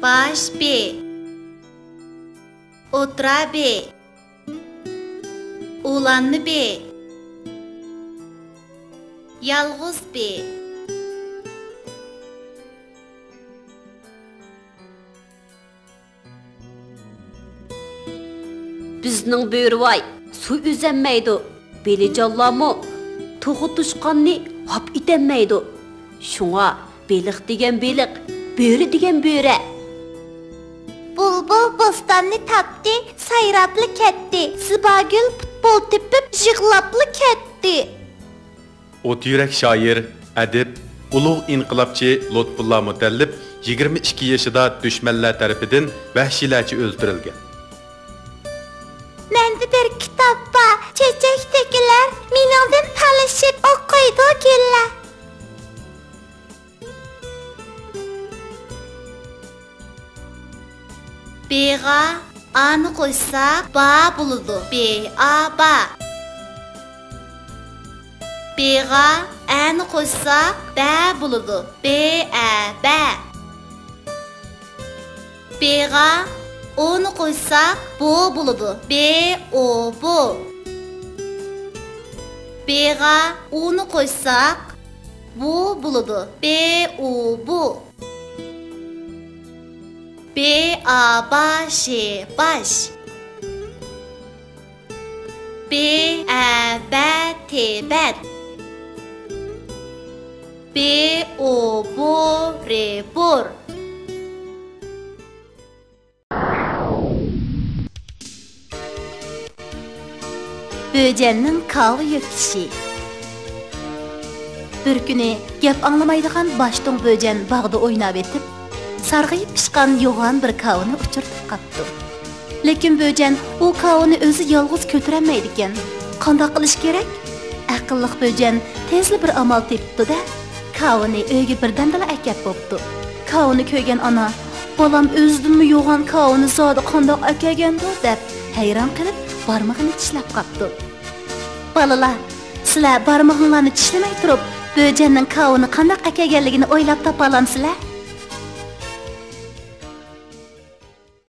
Baş B. Otura B. Ulanlı B. Yalğız B. Bizning Bo'rivoy suv üzənməydi. Belicanlarmı toğu tuşqanni hap itənməydi. Şuna beliq degen beliq, Bo'ri degen Bo'ri. Bulbul bostanni tapdı, sayraplı ketdi. Sibagül futbol tepib yig'lablı ketdi. Ot yürek şair, adib, ulug' inqilobchi Lutfullo Mutallib 22 yaşında düşmanlar tarafidan vahşiylarcha o'ldirilgan. Mende bir kitap var. Çiçektekiler menimden talışıp okuydu giller. B'ga A'nı koysak ba buludu. B, A, ba. B'ga A'nı koysak B buludu. B, A, ba. B'ga O'nu koysak bu buludu. B, O, bu. B'ga U'nu koysak bu buludu. B, U, bu. B, A, baş, baş. B, A, bet, bet. B, O, bu, re, bur. Böcennin kağı yökişi. Bir günü gep anlamaydigan başton böcen bağda oynab etip, sargıyıp pişkan yoğan bir kavını uçurtup kaptı. Lekin böcen o kavını özü yalğız kötüremeydiken, qandaq qilish kerak? Aqlliq böcen tezli bir amal tepdi da, kavını öyge birdendala akap bopdu. Kavını köygen ana, balam özdünmü yoğan kavını zodi qandaq akagandir deb hayron qilib barmog'ini tishlab qapti. Balalar, sizlar barmog'inglarni tishlamay turib, böcenning kavını qandaq akaganligini o'ylab topa olamsizlar?